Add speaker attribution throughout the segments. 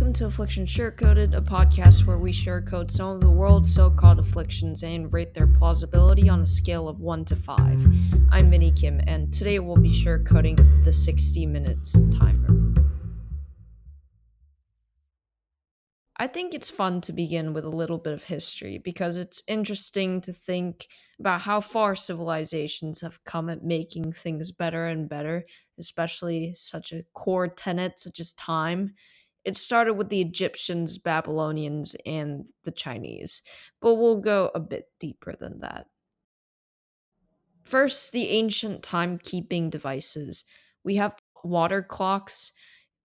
Speaker 1: welcome to Afflictions Sugarcoated, a podcast where we sugarcoat some of the world's so-called afflictions and rate their plausibility on a scale of 1 to 5. I'm Minnie Kim, and today we'll be sugarcoating the 60 minutes timer. I think it's fun to begin with a little bit of history because it's interesting to think about how far civilizations have come at making things better and better, especially such a core tenet such as time. It started with the Egyptians, Babylonians, and the Chinese, but we'll go a bit deeper than that. First, the ancient timekeeping devices. We have water clocks.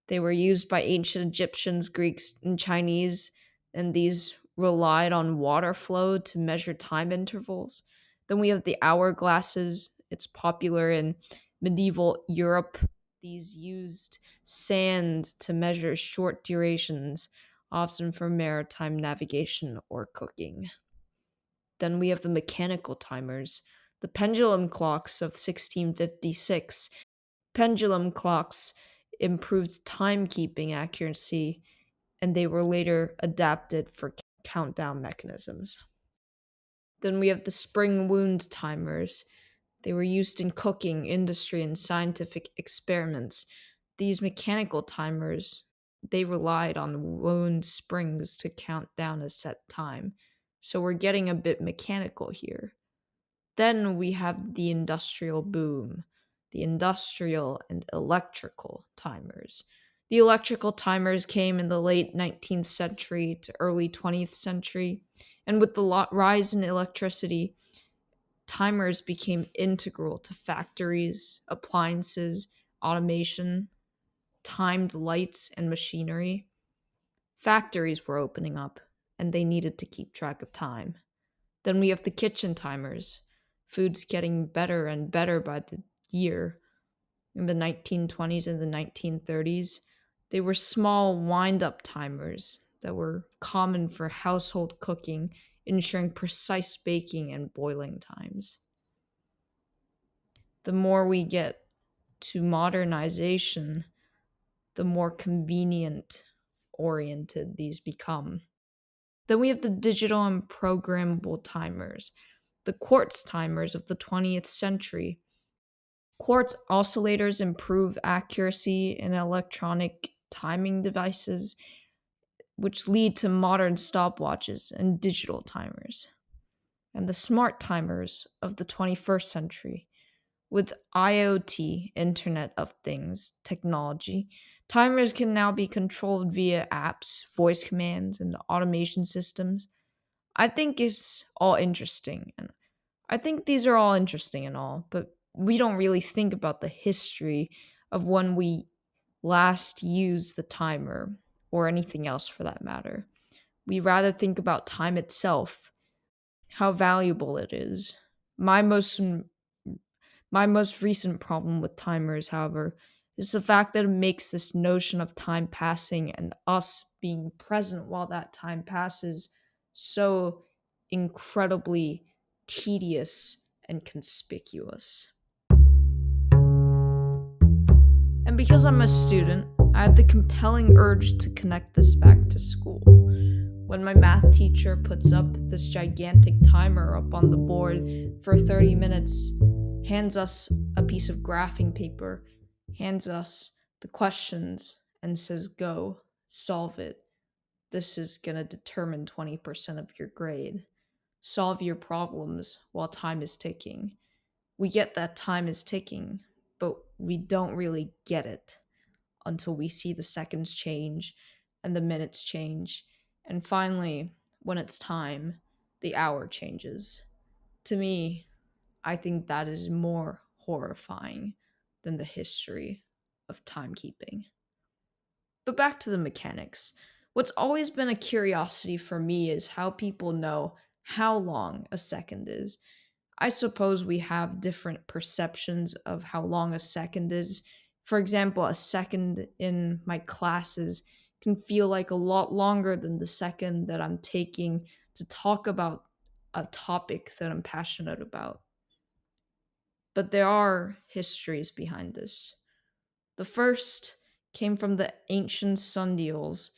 Speaker 1: They were used by ancient Egyptians, Greeks, and Chinese, and these relied on water flow to measure time intervals. Then we have the hourglasses. It's popular in medieval Europe. These used sand to measure short durations, often for maritime navigation or cooking. Then we have the mechanical timers, the pendulum clocks of 1656. Pendulum clocks improved timekeeping accuracy, and they were later adapted for countdown mechanisms. Then we have the spring wound timers. They were used in cooking, industry, and scientific experiments. These mechanical timers, they relied on wound springs to count down a set time. So we're getting a bit mechanical here. Then we have the industrial boom, the industrial and electrical timers. The electrical timers came in the late 19th century to early 20th century, and with the rise in electricity, timers became integral to factories, appliances, automation, timed lights, and machinery. Factories were opening up, and they needed to keep track of time. Then we have the kitchen timers. Food's getting better and better by the year. In the 1920s and the 1930s, they were small wind up timers that were common for household cooking, ensuring precise baking and boiling times. The more we get to modernization, the more convenient oriented these become. Then we have the digital and programmable timers, the quartz timers of the 20th century. Quartz oscillators improve accuracy in electronic timing devices, which lead to modern stopwatches and digital timers. And the smart timers of the 21st century. With IoT, Internet of Things, technology, timers can now be controlled via apps, voice commands, and automation systems. I think it's all interesting, and I think these are all interesting and all, but we don't really think about the history of when we last used the timer or anything else for that matter. We rather think about time itself, how valuable it is. My most my most recent problem with timers, however, is the fact that it makes this notion of time passing and us being present while that time passes so incredibly tedious and conspicuous. And because I'm a student, I have the compelling urge to connect this back to school. When my math teacher puts up this gigantic timer up on the board for 30 minutes, hands us a piece of graphing paper, hands us the questions, and says, "Go, solve it. This is going to determine 20% of your grade. Solve your problems while time is ticking." We get that time is ticking, but we don't really get it until we see the seconds change and the minutes change. And finally, when it's time, the hour changes. To me, I think that is more horrifying than the history of timekeeping. But back to the mechanics. What's always been a curiosity for me is how people know how long a second is. I suppose we have different perceptions of how long a second is. For example, a second in my classes can feel like a lot longer than the second that I'm taking to talk about a topic that I'm passionate about. But there are histories behind this. The first came from the ancient sundials.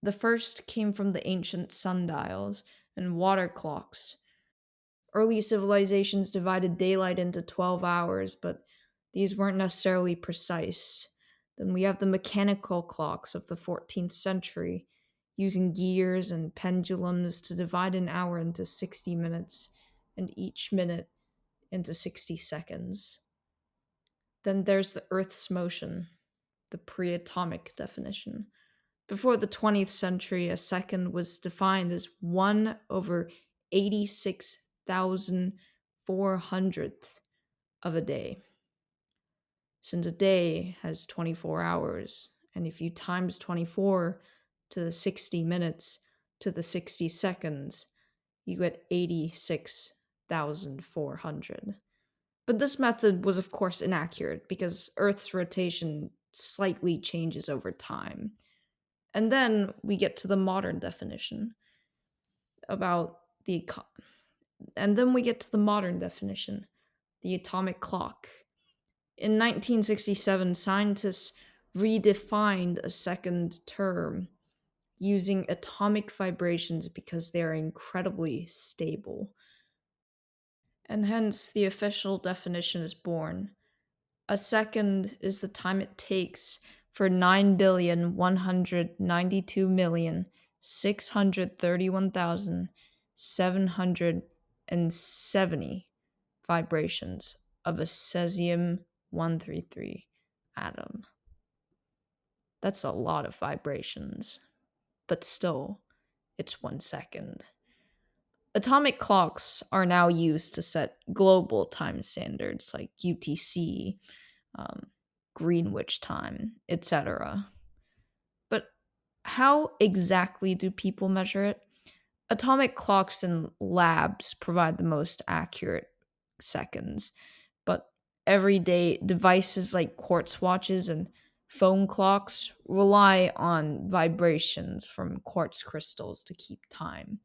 Speaker 1: The first came from the ancient sundials and water clocks. Early civilizations divided daylight into 12 hours, but these weren't necessarily precise. Then we have the mechanical clocks of the 14th century, using gears and pendulums to divide an hour into 60 minutes and each minute into 60 seconds. Then there's the Earth's motion, the pre atomic definition. Before the 20th century, a second was defined as 1 over 86,400th of a day. Since a day has 24 hours, and if you times 24 to the 60 minutes to the 60 seconds, you get 86,400. But this method was, of course, inaccurate because Earth's rotation slightly changes over time. And then we get to the modern definition about the and then we get to the modern definition, the atomic clock. In 1967, scientists redefined a second term using atomic vibrations because they are incredibly stable. And hence the official definition is born. A second is the time it takes for 9,192,631,770 vibrations of a cesium 133 atom. That's a lot of vibrations, but still, it's 1 second. Atomic clocks are now used to set global time standards like UTC, um, Greenwich time, etc. But how exactly do people measure it? Atomic clocks in labs provide the most accurate seconds, but everyday devices like quartz watches and phone clocks rely on vibrations from quartz crystals to keep time.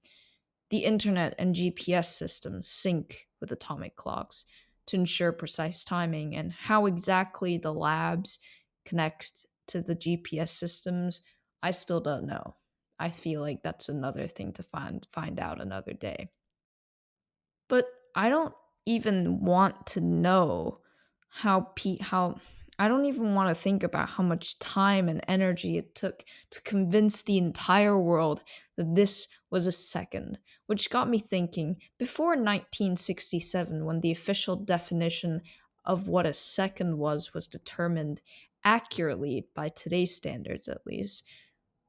Speaker 1: The internet and GPS systems sync with atomic clocks to ensure precise timing, and how exactly the labs connect to the GPS systems, I still don't know. I feel like that's another thing to find out another day. But I don't even want to know how I don't even want to think about how much time and energy it took to convince the entire world that this was a second, which got me thinking, before 1967, when the official definition of what a second was determined accurately by today's standards at least,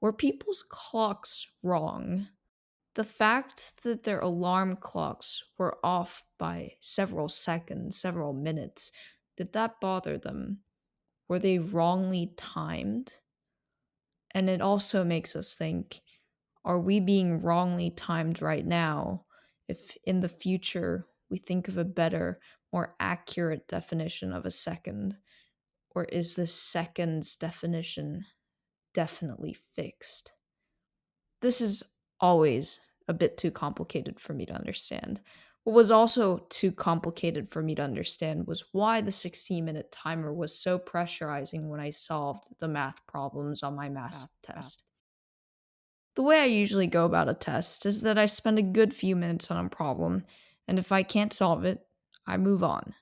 Speaker 1: were people's clocks wrong? The fact that their alarm clocks were off by several seconds, several minutes, did that bother them? Were they wrongly timed? And it also makes us think, are we being wrongly timed right now if in the future we think of a better, more accurate definition of a second? Or is this second's definition definitely fixed? This is always a bit too complicated for me to understand. What was also too complicated for me to understand was why the 16-minute timer was so pressurizing when I solved the math problems on my math test. The way I usually go about a test is that I spend a good few minutes on a problem, and if I can't solve it, I move on.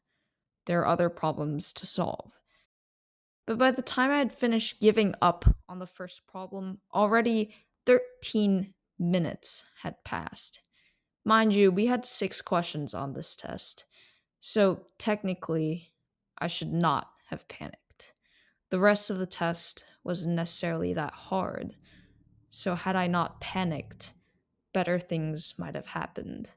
Speaker 1: There are other problems to solve. But by the time I had finished giving up on the first problem, already 13 minutes had passed. Mind you, we had 6 questions on this test, so technically, I should not have panicked. The rest of the test wasn't necessarily that hard, so had I not panicked, better things might have happened.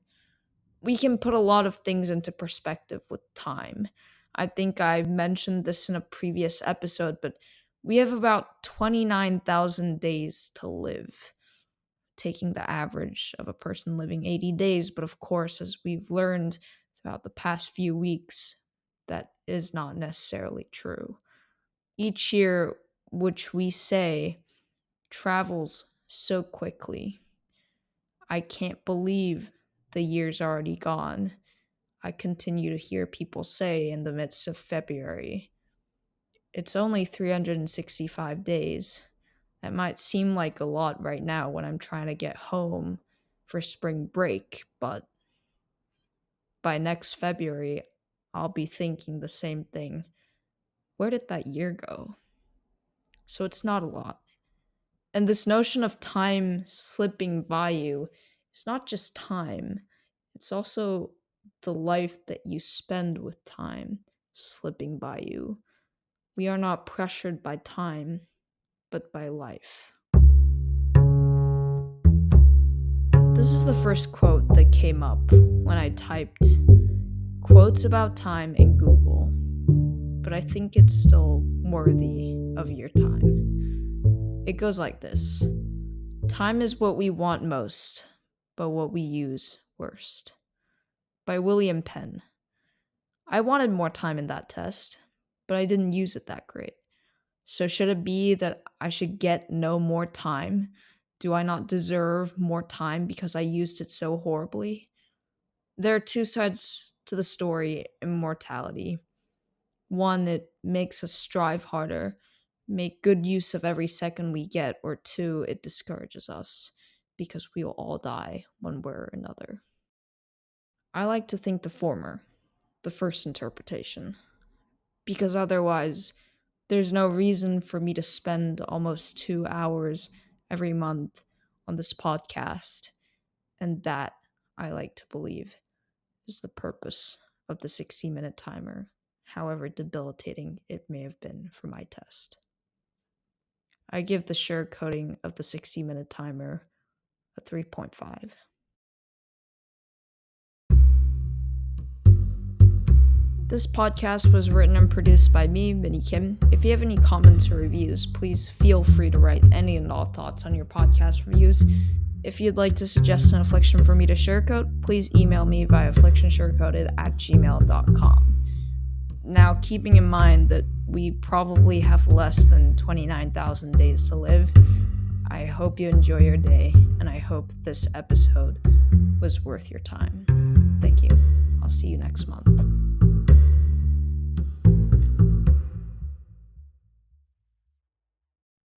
Speaker 1: We can put a lot of things into perspective with time. I think I mentioned this in a previous episode, but we have about 29,000 days to live, taking the average of a person living 80 days. But of course, as we've learned throughout the past few weeks, that is not necessarily true. Each year, which we say travels so quickly, I can't believe the year's already gone. I continue to hear people say in the midst of February. It's only 365 days. That might seem like a lot right now when I'm trying to get home for spring break, but by next February, I'll be thinking the same thing. Where did that year go? So it's not a lot. And this notion of time slipping by you is not just time, it's also the life that you spend with time slipping by you. We are not pressured by time, but by life. This is the first quote that came up when I typed quotes about time in Google, but I think it's still worthy of your time. It goes like this: time is what we want most, but what we use worst. By William Penn. I wanted more time in that test, but I didn't use it that great. So should it be that I should get no more time? Do I not deserve more time because I used it so horribly? There are two sides to the story in mortality. One, it makes us strive harder, make good use of every second we get, or two, it discourages us because we will all die one way or another. I like to think the former, the first interpretation, because otherwise, there's no reason for me to spend almost 2 hours every month on this podcast, and that, I like to believe, is the purpose of the 60-minute timer, however debilitating it may have been for my test. I give the sugarcoating of the 60-minute timer a 3.5. This podcast was written and produced by me, Minnie Kim. If you have any comments or reviews, please feel free to write any and all thoughts on your podcast reviews. If you'd like to suggest an affliction for me to sugarcoat, please email me via afflictionssugarcoated@gmail.com. Now, keeping in mind that we probably have less than 29,000 days to live, I hope you enjoy your day, and I hope this episode was worth your time. Thank you. I'll see you next month.